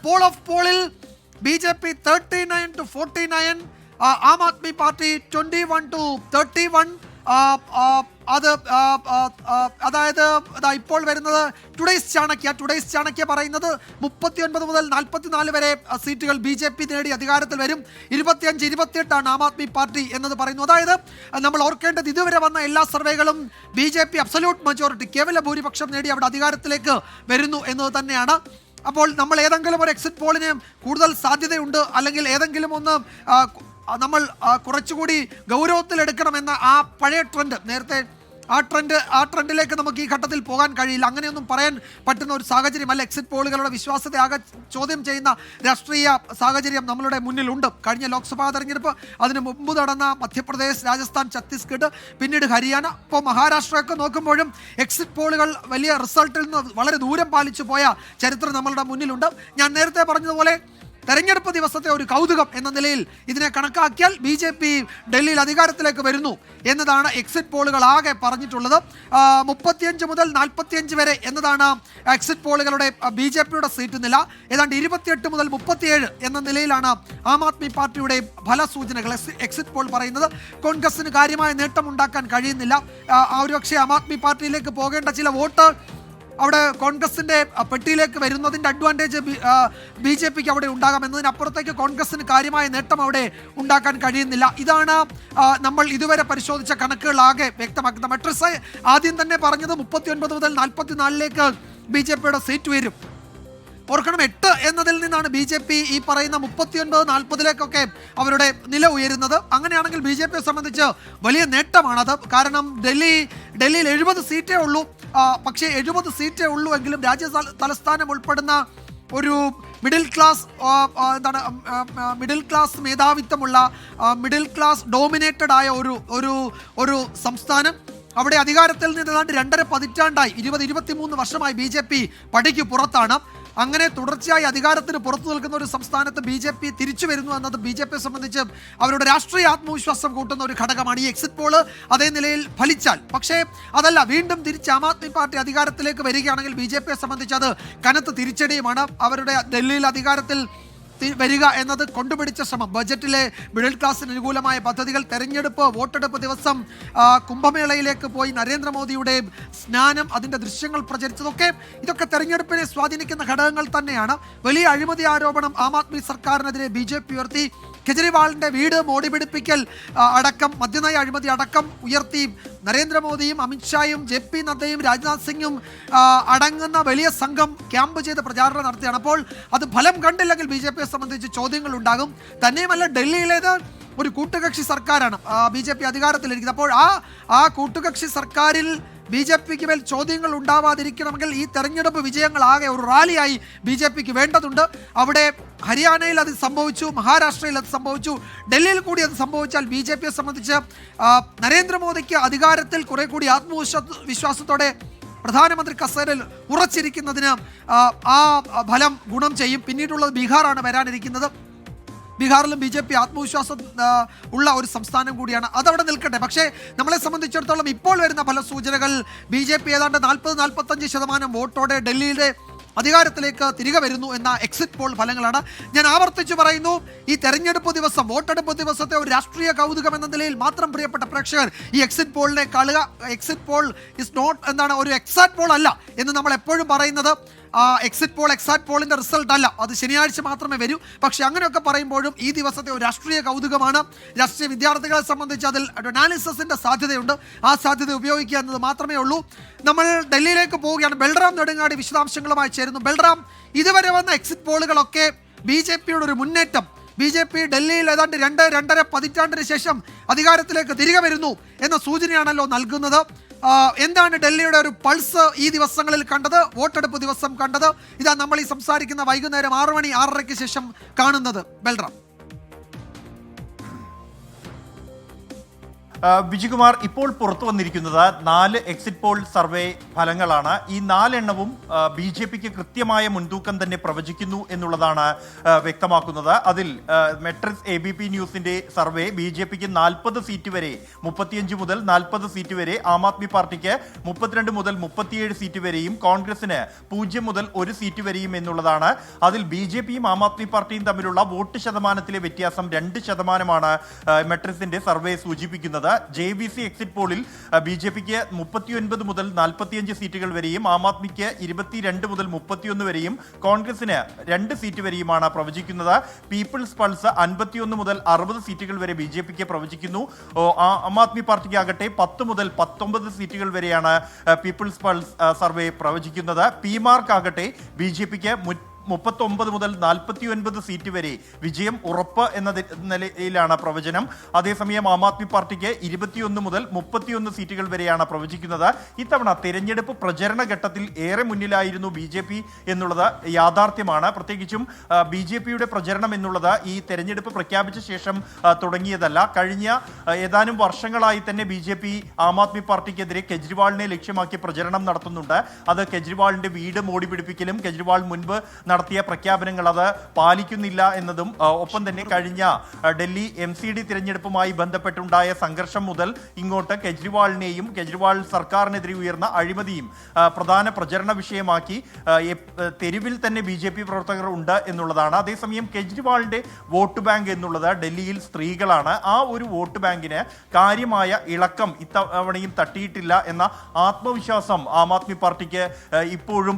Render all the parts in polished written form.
Paul of പോളിൽ BJP 39 to 49, Aam Aadmi party 21 to 31. അതായത് ഇപ്പോൾ വരുന്നത് ടുഡേയ്സ് ചാണക്യ പറയുന്നത് 39 മുതൽ 44 വരെ സീറ്റുകൾ BJP നേടി അധികാരത്തിൽ വരും. 25-28 ആം ആദ്മി പാർട്ടി എന്നത് പറയുന്നു. അതായത് നമ്മൾ ഓർക്കേണ്ടത് ഇതുവരെ വന്ന എല്ലാ സർവേകളും BJP അബ്സല്യൂട്ട് മെജോറിറ്റി, കേവല ഭൂരിപക്ഷം നേടി അവിടെ അധികാരത്തിലേക്ക് വരുന്നു എന്നത് തന്നെയാണ്. അപ്പോൾ നമ്മൾ ഏതെങ്കിലും ഒരു എക്സിറ്റ് പോളിന് കൂടുതൽ സാധ്യതയുണ്ട്, അല്ലെങ്കിൽ ഏതെങ്കിലും ഒന്ന് നമ്മൾ കുറച്ചുകൂടി ഗൗരവത്തിലെടുക്കണമെന്ന ആ പഴയ ട്രെൻഡ്, നേരത്തെ ആ ട്രെൻഡിലേക്ക് നമുക്ക് ഈ ഘട്ടത്തിൽ പോകാൻ കഴിയില്ല. അങ്ങനെയൊന്നും പറയാൻ പറ്റുന്ന ഒരു സാഹചര്യമല്ല. എക്സിറ്റ് പോളുകളുടെ വിശ്വാസത്തെ ആകെ ചോദ്യം ചെയ്യുന്ന രാഷ്ട്രീയ സാഹചര്യം നമ്മളുടെ മുന്നിലുണ്ട്. കഴിഞ്ഞ ലോക്സഭാ തെരഞ്ഞെടുപ്പ്, അതിന് മുമ്പ് നടന്ന മധ്യപ്രദേശ്, രാജസ്ഥാൻ, ഛത്തീസ്ഗഡ്, പിന്നീട് ഹരിയാന, ഇപ്പോൾ മഹാരാഷ്ട്രയൊക്കെ നോക്കുമ്പോഴും എക്സിറ്റ് പോളുകൾ വലിയ റിസൾട്ടിൽ നിന്ന് വളരെ ദൂരം പാലിച്ചു പോയ ചരിത്രം നമ്മളുടെ മുന്നിലുണ്ട്. ഞാൻ നേരത്തെ പറഞ്ഞതുപോലെ തെരഞ്ഞെടുപ്പ് ദിവസത്തെ ഒരു കൗതുകം എന്ന നിലയിൽ ഇതിനെ കണക്കാക്കിയാൽ BJP ഡൽഹിയിൽ അധികാരത്തിലേക്ക് വരുന്നു എന്നതാണ് എക്സിറ്റ് പോളുകൾ ആകെ പറഞ്ഞിട്ടുള്ളത്. 35 മുതൽ 45 വരെ എന്നതാണ് എക്സിറ്റ് പോളുകളുടെ BJPയുടെ സീറ്റ് നില. ഏതാണ്ട് 28 മുതൽ 37 എന്ന നിലയിലാണ് ആം ആദ്മി പാർട്ടിയുടെ ഫലസൂചനകൾ എക്സിറ്റ് പോൾ പറയുന്നത്. കോൺഗ്രസിന് കാര്യമായ നേട്ടം ഉണ്ടാക്കാൻ കഴിയുന്നില്ല. ഒരുപക്ഷെ ആം ആദ്മി പാർട്ടിയിലേക്ക് പോകേണ്ട ചില വോട്ട് അവിടെ കോൺഗ്രസിൻ്റെ പെട്ടിയിലേക്ക് വരുന്നതിൻ്റെ അഡ്വാൻറ്റേജ് BJPക്ക് അവിടെ ഉണ്ടാകാം. എന്നതിനപ്പുറത്തേക്ക് കോൺഗ്രസിന് കാര്യമായ നേട്ടം അവിടെ ഉണ്ടാക്കാൻ കഴിയുന്നില്ല. ഇതാണ് നമ്മൾ ഇതുവരെ പരിശോധിച്ച കണക്കുകളാകെ വ്യക്തമാക്കുന്നത്. മെട്രിക്സ് ആദ്യം തന്നെ പറഞ്ഞത് 39 മുതൽ 44ലേക്ക് BJPയുടെ സീറ്റ് വരും. ഓർക്കണം, 8 എന്നതിൽ നിന്നാണ് BJP ഈ പറയുന്ന 39-40ലേക്കൊക്കെ അവരുടെ നില ഉയരുന്നത്. അങ്ങനെയാണെങ്കിൽ BJPയെ സംബന്ധിച്ച് വലിയ നേട്ടമാണത്. കാരണം ഡൽഹിയിൽ 70 സീറ്റേ ഉള്ളൂ. പക്ഷേ 70 സീറ്റേ ഉള്ളൂ എങ്കിലും രാജ്യ തലസ്ഥാനം ഉൾപ്പെടുന്ന ഒരു മിഡിൽ ക്ലാസ് മേധാവിത്വമുള്ള, മിഡിൽ ക്ലാസ് ഡോമിനേറ്റഡ് ആയ ഒരു സംസ്ഥാനം. അവിടെ അധികാരത്തിൽ നിന്ന് ഏതാണ്ട് 2.5 പതിറ്റാണ്ടായി, 20-23 വർഷമായി BJP പടിക്ക് പുറത്താണ്. അങ്ങനെ തുടർച്ചയായി അധികാരത്തിന് പുറത്തു നിൽക്കുന്ന ഒരു സംസ്ഥാനത്ത് BJP തിരിച്ചു വരുന്നു എന്നത് BJPയെ സംബന്ധിച്ച് അവരുടെ രാഷ്ട്രീയ ആത്മവിശ്വാസം കൂട്ടുന്ന ഒരു ഘടകമാണ്. ഈ എക്സിറ്റ് പോള് അതേ നിലയിൽ ഫലിച്ചാൽ, പക്ഷേ അതല്ല, വീണ്ടും തിരിച്ച് ആം ആദ്മി പാർട്ടി അധികാരത്തിലേക്ക് വരികയാണെങ്കിൽ BJPയെ സംബന്ധിച്ച് അത് കനത്ത തിരിച്ചടിയുമാണ്. അവരുടെ ഡൽഹിയിൽ അധികാരത്തിൽ വരിക എന്നത് കൊണ്ടുപിടിച്ച ശ്രമം, ബജറ്റിലെ മിഡിൽ ക്ലാസിന് അനുകൂലമായ പദ്ധതികൾ, തെരഞ്ഞെടുപ്പ്, വോട്ടെടുപ്പ് ദിവസം കുംഭമേളയിലേക്ക് പോയി നരേന്ദ്രമോദിയുടെ സ്നാനം, അതിൻ്റെ ദൃശ്യങ്ങൾ പ്രചരിച്ചതൊക്കെ ഇതൊക്കെ തെരഞ്ഞെടുപ്പിനെ സ്വാധീനിക്കുന്ന ഘടകങ്ങൾ തന്നെയാണ്. വലിയ അഴിമതി ആരോപണം ആം ആദ്മി സർക്കാരിനെതിരെ BJP ഉയർത്തി. കെജ്രിവാളിൻ്റെ വീട് മോടി പിടിപ്പിക്കൽ അടക്കം, മദ്യനയ അഴിമതി അടക്കം ഉയർത്തി. നരേന്ദ്രമോദിയും അമിത്ഷായും JP നദ്ദയും രാജ്നാഥ് സിംഗും അടങ്ങുന്ന വലിയ സംഘം ക്യാമ്പ് ചെയ്ത് പ്രചാരണം നടത്തിയാണ്. അപ്പോൾ അത് ഫലം കണ്ടില്ലെങ്കിൽ BJPയെ സംബന്ധിച്ച് ചോദ്യങ്ങൾ ഉണ്ടാകും. തന്നെയുമല്ല, ഡൽഹിയിലേത് ഒരു കൂട്ടുകക്ഷി സർക്കാരാണ് BJP അധികാരത്തിലിരിക്കുന്നത്. അപ്പോൾ ആ കൂട്ടുകക്ഷി സർക്കാരിൽ BJPക്ക് മേൽ ചോദ്യങ്ങൾ ഉണ്ടാവാതിരിക്കണമെങ്കിൽ ഈ തെരഞ്ഞെടുപ്പ് വിജയങ്ങളാകെ ഒരു റാലിയായി BJPക്ക് വേണ്ടതുണ്ട്. അവിടെ ഹരിയാനയിൽ അത് സംഭവിച്ചു, മഹാരാഷ്ട്രയിൽ അത് സംഭവിച്ചു, ഡൽഹിയിൽ കൂടി അത് സംഭവിച്ചാൽ BJPയെ സംബന്ധിച്ച് നരേന്ദ്രമോദിക്ക് അധികാരത്തിൽ കുറെ കൂടി ആത്മവിശ്വാസത്തോടെ പ്രധാനമന്ത്രി കസേരയിൽ ഉറച്ചിരിക്കുന്നതിന് ആ ഫലം ഗുണം ചെയ്യും. പിന്നീടുള്ളത് ബീഹാറാണ് വരാനിരിക്കുന്നത്. ബീഹാറിലും BJP ആത്മവിശ്വാസം ഉള്ള ഒരു സംസ്ഥാനം കൂടിയാണ്. അതവിടെ നിൽക്കട്ടെ. പക്ഷേ നമ്മളെ സംബന്ധിച്ചിടത്തോളം ഇപ്പോൾ വരുന്ന ഫലസൂചനകൾ BJP ഏതാണ്ട് 40-45% വോട്ടോടെ ഡൽഹിയിലെ അധികാരത്തിലേക്ക് തിരികെ വരുന്നു എന്ന എക്സിറ്റ് പോൾ ഫലങ്ങളാണ്. ഞാൻ ആവർത്തിച്ചു പറയുന്നു, ഈ തെരഞ്ഞെടുപ്പ് ദിവസം, വോട്ടെടുപ്പ് ദിവസത്തെ ഒരു രാഷ്ട്രീയ കൗതുകം എന്ന നിലയിൽ മാത്രം പ്രിയപ്പെട്ട പ്രേക്ഷകർ ഈ എക്സിറ്റ് പോളിനെ കാണുക. എക്സിറ്റ് പോൾ ഇസ് നോട്ട് ഒരു എക്സാക്ട് പോൾ അല്ല എന്ന് നമ്മൾ എപ്പോഴും പറയുന്നത്. എക്സാക്ട് പോളിൻ്റെ റിസൾട്ട് അല്ല, അത് ശനിയാഴ്ച മാത്രമേ വരൂ. പക്ഷേ അങ്ങനെയൊക്കെ പറയുമ്പോഴും ഈ ദിവസത്തെ ഒരു രാഷ്ട്രീയ കൗതുകമാണ്. രാഷ്ട്രീയ വിദ്യാർത്ഥികളെ സംബന്ധിച്ച് അതിൽ അനാലിസിസിൻ്റെ സാധ്യതയുണ്ട്. ആ സാധ്യത ഉപയോഗിക്കുക എന്നത് മാത്രമേ ഉള്ളൂ. നമ്മൾ ഡൽഹിയിലേക്ക് പോവുകയാണ്. ബൽറാം നെടുങ്ങാടി വിശദാംശങ്ങളുമായി ചേരുന്നു. ബൽറാം, ഇതുവരെ വന്ന എക്സിറ്റ് പോളുകളൊക്കെ BJPയുടെ ഒരു മുന്നേറ്റം, BJP ഡൽഹിയിൽ ഏതാണ്ട് 2-2.5 പതിറ്റാണ്ടിന് ശേഷം അധികാരത്തിലേക്ക് തിരികെ വരുന്നു എന്ന സൂചനയാണല്ലോ നൽകുന്നത്. എന്താണ് ഡൽഹിയുടെ ഒരു പൾസ് ഈ ദിവസങ്ങളിൽ കണ്ടത്, വോട്ടെടുപ്പ് ദിവസം കണ്ടത്? ഇതാ നമ്മൾ ഈ സംസാരിക്കുന്ന വൈകുന്നേരം 6 മണി 6:30ക്ക് ശേഷം കാണുന്നത്. ബൽറാം. വിജയകുമാർ, ഇപ്പോൾ പുറത്തു വന്നിരിക്കുന്നത് 4 എക്സിറ്റ് പോൾ സർവേ ഫലങ്ങളാണ്. ഈ 4 എണ്ണവും BJPക്ക് കൃത്യമായ മുൻതൂക്കം തന്നെ പ്രവചിക്കുന്നു എന്നുള്ളതാണ് വ്യക്തമാക്കുന്നത്. അതിൽ മെട്രിക്സ് ABP ന്യൂസിന്റെ സർവേ BJPക്ക് 40 സീറ്റ് വരെ, 35 മുതൽ 40 സീറ്റ് വരെ, ആം ആദ്മി പാർട്ടിക്ക് 32 മുതൽ 37 സീറ്റ് വരെയും കോൺഗ്രസിന് 0 മുതൽ 1 സീറ്റ് വരെയും എന്നുള്ളതാണ്. അതിൽ BJPയും ആം ആദ്മി പാർട്ടിയും തമ്മിലുള്ള വോട്ട് ശതമാനത്തിലെ വ്യത്യാസം 2% മെട്രിക്സിന്റെ സർവേ സൂചിപ്പിക്കുന്നത്. JVC എക്സിറ്റ് പോളിൽ BJPക്ക് 39 മുതൽ 45 സീറ്റുകൾ വരെയും ആം ആദ്മിക്ക് 22 മുതൽ 31 വരെയും കോൺഗ്രസിന് 2 സീറ്റ് വരെയുമാണ് പ്രവചിക്കുന്നത്. പീപ്പിൾസ് പൾസ് 51 മുതൽ 60 സീറ്റുകൾ വരെ BJPക്ക് പ്രവചിക്കുന്നു. ആം ആദ്മി പാർട്ടിക്ക് ആകട്ടെ 10 മുതൽ 19 സീറ്റുകൾ വരെയാണ് പീപ്പിൾസ് പൾസ് സർവേ പ്രവചിക്കുന്നത്. PMark ആകട്ടെ BJPക്ക് 39 മുതൽ 49 സീറ്റ് വരെ വിജയം ഉറപ്പ് എന്ന നിലയിലാണ് പ്രവചനം. അതേസമയം ആം ആദ്മി പാർട്ടിക്ക് 21 മുതൽ 31 സീറ്റുകൾ വരെയാണ് പ്രവചിക്കുന്നത്. ഇത്തവണ തെരഞ്ഞെടുപ്പ് പ്രചരണ ഘട്ടത്തിൽ ഏറെ മുന്നിലായിരുന്നു BJP എന്നുള്ളത് യാഥാർത്ഥ്യമാണ്. പ്രത്യേകിച്ചും BJPയുടെ പ്രചരണം എന്നുള്ളത് ഈ തെരഞ്ഞെടുപ്പ് പ്രഖ്യാപിച്ച ശേഷം തുടങ്ങിയതല്ല. കഴിഞ്ഞ ഏതാനും വർഷങ്ങളായി തന്നെ BJP ആം ആദ്മി പാർട്ടിക്കെതിരെ കെജ്രിവാളിനെ ലക്ഷ്യമാക്കി പ്രചരണം നടത്തുന്നുണ്ട്. അത് കെജ്രിവാളിന്റെ വീട് മോടി പിടിപ്പിക്കലും കെജ്രിവാൾ മുൻപ് നടത്തിയ പ്രഖ്യാപനങ്ങൾ അത് പാലിക്കുന്നില്ല എന്നതും ഒപ്പം തന്നെ കഴിഞ്ഞ ഡൽഹി MCD തിരഞ്ഞെടുപ്പുമായി ബന്ധപ്പെട്ടുണ്ടായ സംഘർഷം മുതൽ ഇങ്ങോട്ട് കെജ്രിവാളിനെയും കെജ്രിവാൾ സർക്കാരിനെതിരെ ഉയർന്ന അഴിമതിയും പ്രധാന പ്രചരണ വിഷയമാക്കി തെരുവിൽ തന്നെ BJP പ്രവർത്തകർ ഉണ്ട് എന്നുള്ളതാണ്. അതേസമയം കെജ്രിവാളിന്റെ വോട്ട് ബാങ്ക് എന്നുള്ളത് ഡൽഹിയിൽ സ്ത്രീകളാണ്. ആ ഒരു വോട്ട് ബാങ്കിന് കാര്യമായ ഇളക്കം ഇത്തവണയും തട്ടിയിട്ടില്ല എന്ന ആത്മവിശ്വാസം ആം ആദ്മി പാർട്ടിക്ക് ഇപ്പോഴും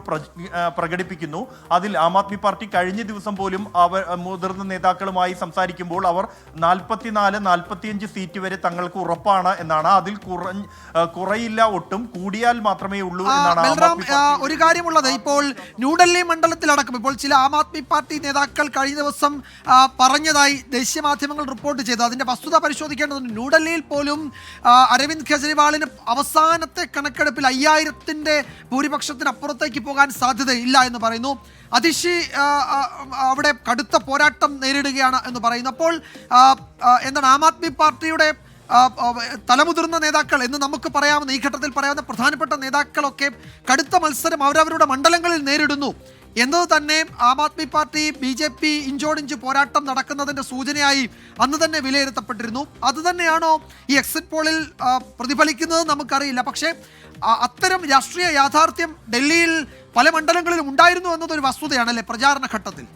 പ്രകടിപ്പിക്കുന്നു. അതിൽ ആം ആദ്മി പാർട്ടി കഴിഞ്ഞ ദിവസം പോലും മുതിർന്ന നേതാക്കളുമായി സംസാരിക്കുമ്പോൾ അവർ 44-45 സീറ്റ് വരെ തങ്ങൾക്ക് ഉറപ്പാണ് എന്നാണ്. അതിൽ കുറയില്ല, ഒട്ടും കൂടിയാൽ മാത്രമേ ഉള്ളൂ എന്നാണ്. ഒരു കാര്യമുള്ളത്, ഇപ്പോൾ ന്യൂഡൽഹി മണ്ഡലത്തിലടക്കം ഇപ്പോൾ ചില ആം ആദ്മി പാർട്ടി നേതാക്കൾ കഴിഞ്ഞ ദിവസം പറഞ്ഞതായി ദേശീയ മാധ്യമങ്ങൾ റിപ്പോർട്ട് ചെയ്തു. അതിന്റെ വസ്തുത പരിശോധിക്കേണ്ടതുണ്ട്. ന്യൂഡൽഹിയിൽ പോലും അരവിന്ദ് കെജ്രിവാളിന് അവസാനത്തെ കണക്കെടുപ്പിൽ 5000-ന്റെ ഭൂരിപക്ഷത്തിനപ്പുറത്തേക്ക് പോകാൻ സാധ്യതയില്ല എന്ന് പറയുന്നു. അതിഷി അവിടെ കടുത്ത പോരാട്ടം നേരിടുകയാണ് എന്ന് പറയുന്നു. അപ്പോൾ എന്താണ് ആം ആദ്മി പാർട്ടിയുടെ തലമുതിർന്ന നേതാക്കൾ എന്ന് നമുക്ക് പറയാവുന്ന, ഈ ഘട്ടത്തിൽ പറയാവുന്ന പ്രധാനപ്പെട്ട നേതാക്കളൊക്കെ കടുത്ത മത്സരം അവരവരുടെ മണ്ഡലങ്ങളിൽ നേരിടുന്നു എന്നത് തന്നെ ആം ആദ്മി പാർട്ടി BJP ഇഞ്ചോടിഞ്ച് പോരാട്ടം നടക്കുന്നതിൻ്റെ സൂചനയായി അന്ന് തന്നെ വിലയിരുത്തപ്പെട്ടിരുന്നു. അതുതന്നെയാണോ ഈ എക്സിറ്റ് പോളിൽ പ്രതിഫലിക്കുന്നത് നമുക്കറിയില്ല. പക്ഷേ അത്തരം രാഷ്ട്രീയ യാഥാർത്ഥ്യം ഡൽഹിയിൽ പല മണ്ഡലങ്ങളിലും ഉണ്ടായിരുന്നു എന്നതൊരു വസ്തുതയാണല്ലേ പ്രചാരണ ഘട്ടത്തിൽ?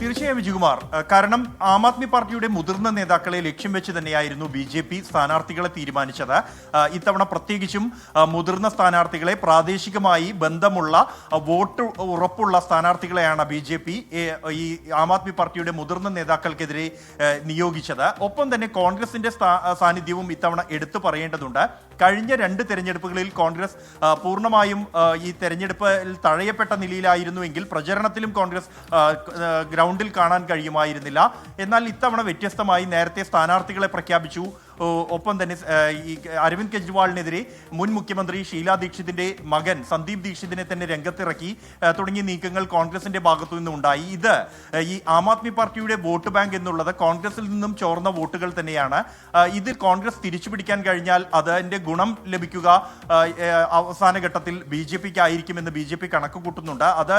തീർച്ചയായും വിജയകുമാർ, കാരണം ആം ആദ്മി പാർട്ടിയുടെ മുതിർന്ന നേതാക്കളെ ലക്ഷ്യം വെച്ച് തന്നെയായിരുന്നു BJP സ്ഥാനാർത്ഥികളെ തീരുമാനിച്ചത്. ഇത്തവണ പ്രത്യേകിച്ചും മുതിർന്ന സ്ഥാനാർത്ഥികളെ, പ്രാദേശികമായി ബന്ധമുള്ള വോട്ട് ഉറപ്പുള്ള സ്ഥാനാർത്ഥികളെയാണ് BJP ഈ ആം ആദ്മി പാർട്ടിയുടെ മുതിർന്ന നേതാക്കൾക്കെതിരെ നിയോഗിച്ചത്. ഒപ്പം തന്നെ കോൺഗ്രസിന്റെ സാന്നിധ്യവും ഇത്തവണ എടുത്തു പറയേണ്ടതുണ്ട്. കഴിഞ്ഞ 2 തെരഞ്ഞെടുപ്പുകളിൽ കോൺഗ്രസ് പൂർണ്ണമായും ഈ തെരഞ്ഞെടുപ്പിൽ തഴയപ്പെട്ട നിലയിലായിരുന്നുവെങ്കിൽ പ്രചരണത്തിലും കോൺഗ്രസ് ഗ്രൗണ്ടിൽ കാണാൻ കഴിയുമായിരുന്നില്ല. എന്നാൽ ഇത്തവണ വ്യത്യസ്തമായി നേരത്തെ സ്ഥാനാർത്ഥികളെ പ്രഖ്യാപിച്ചു. ഒപ്പം തന്നെ ഈ അരവിന്ദ് കെജ്രിവാളിനെതിരെ മുൻ മുഖ്യമന്ത്രി ഷീല ദീക്ഷിതിന്റെ മകൻ സന്ദീപ് ദീക്ഷിതിനെ തന്നെ രംഗത്തിറക്കി തുടങ്ങിയ നീക്കങ്ങൾ കോൺഗ്രസിന്റെ ഭാഗത്തു നിന്നും ഉണ്ടായി. ഇത് ഈ ആം ആദ്മി പാർട്ടിയുടെ വോട്ട് ബാങ്ക് എന്നുള്ളത് കോൺഗ്രസിൽ നിന്നും ചോർന്ന വോട്ടുകൾ തന്നെയാണ്. ഇത് കോൺഗ്രസ് തിരിച്ചുപിടിക്കാൻ കഴിഞ്ഞാൽ അതിന്റെ ഗുണം ലഭിക്കുക അവസാന ഘട്ടത്തിൽ BJPക്ക് ആയിരിക്കുമെന്ന് BJP കണക്ക് കൂട്ടുന്നുണ്ട്. അത്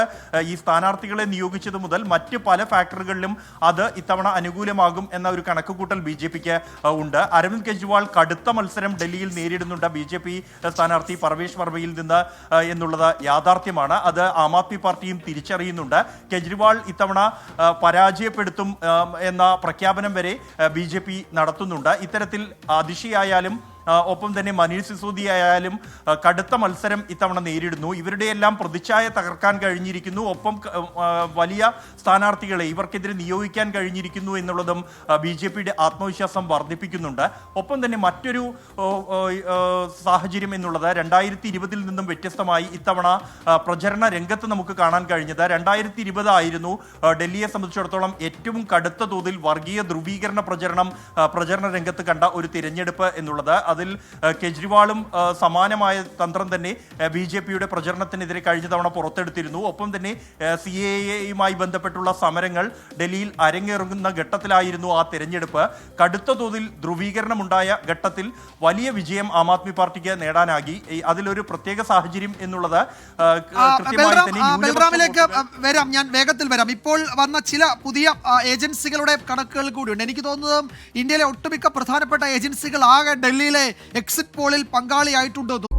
ഈ സ്ഥാനാർത്ഥികളെ നിയോഗിച്ചത് മുതൽ മറ്റ് പല ഫാക്ടറുകളിലും അത് ഇത്തവണ അനുകൂലമാകും എന്ന ഒരു കണക്കുകൂട്ടൽ BJPക്ക് ഉണ്ട്. അരവിന്ദ് കെജ്രിവാൾ കടുത്ത മത്സരം ഡൽഹിയിൽ നേരിടുന്നുണ്ട് BJP സ്ഥാനാർത്ഥി പർവേഷ് വർമ്മയിൽ നിന്ന് എന്നുള്ളത് യാഥാർത്ഥ്യമാണ്. അത് ആം ആദ്മി പാർട്ടിയും തിരിച്ചറിയുന്നുണ്ട്. കെജ്രിവാൾ ഇത്തവണ പരാജയപ്പെടുത്തും എന്ന പ്രഖ്യാപനം വരെ BJP നടത്തുന്നുണ്ട്. ഇത്തരത്തിൽ അതിഷിയായാലും ഒപ്പം തന്നെ മനീഷ് സിസോദിയ ആയാലും കടുത്ത മത്സരം ഇത്തവണ നേരിടുന്നു. ഇവരുടെയെല്ലാം പ്രതിച്ഛായ തകർക്കാൻ കഴിഞ്ഞിരിക്കുന്നു. ഒപ്പം വലിയ സ്ഥാനാർത്ഥികളെ ഇവർക്കെതിരെ നിയോഗിക്കാൻ കഴിഞ്ഞിരിക്കുന്നു എന്നുള്ളതും BJPയുടെ ആത്മവിശ്വാസം വർദ്ധിപ്പിക്കുന്നുണ്ട്. ഒപ്പം തന്നെ മറ്റൊരു സാഹചര്യം എന്നുള്ളത് 2020 നിന്നും വ്യത്യസ്തമായി ഇത്തവണ പ്രചരണ രംഗത്ത് നമുക്ക് കാണാൻ കഴിഞ്ഞത് 2020 ആയിരുന്നു ഡൽഹിയെ സംബന്ധിച്ചിടത്തോളം ഏറ്റവും കടുത്ത തോതിൽ വർഗീയ ധ്രുവീകരണ പ്രചരണ രംഗത്ത് കണ്ട ഒരു തിരഞ്ഞെടുപ്പ് എന്നുള്ളത്. അത് അതിൽ കെജ്രിവാളും സമാനമായ തന്ത്രം തന്നെ BJPയുടെ പ്രചരണത്തിനെതിരെ കഴിഞ്ഞ തവണ പുറത്തെടുത്തിരുന്നു. ഒപ്പം തന്നെ CAA-യുമായി ബന്ധപ്പെട്ടുള്ള സമരങ്ങൾ ഡൽഹിയിൽ അരങ്ങേറുന്ന ഘട്ടത്തിലായിരുന്നു ആ തെരഞ്ഞെടുപ്പ്. കടുത്ത തോതിൽ ധ്രുവീകരണമുണ്ടായ ഘട്ടത്തിൽ വലിയ വിജയം ആം ആദ്മി പാർട്ടിക്ക് നേടാനാകി. അതിലൊരു പ്രത്യേക സാഹചര്യം എന്നുള്ളത് കൃത്യമായി തന്നെ ബൽറാമിലേക്ക് വരാം, ഞാൻ വേഗത്തിൽ വരാം. ഇപ്പോൾ വന്ന ചില പുതിയ ഏജൻസികളുടെ കണക്കുകൾ കൂടിയുണ്ട്. എനിക്ക് തോന്നുന്നത് ഇന്ത്യയിലെ ഒട്ടുമിക്ക പ്രധാനപ്പെട്ട ഏജൻസികൾ ആകെ ഡൽഹിയിലെ എക്സിറ്റ് പോളിൽ പങ്കാളിയായിട്ടുണ്ട്.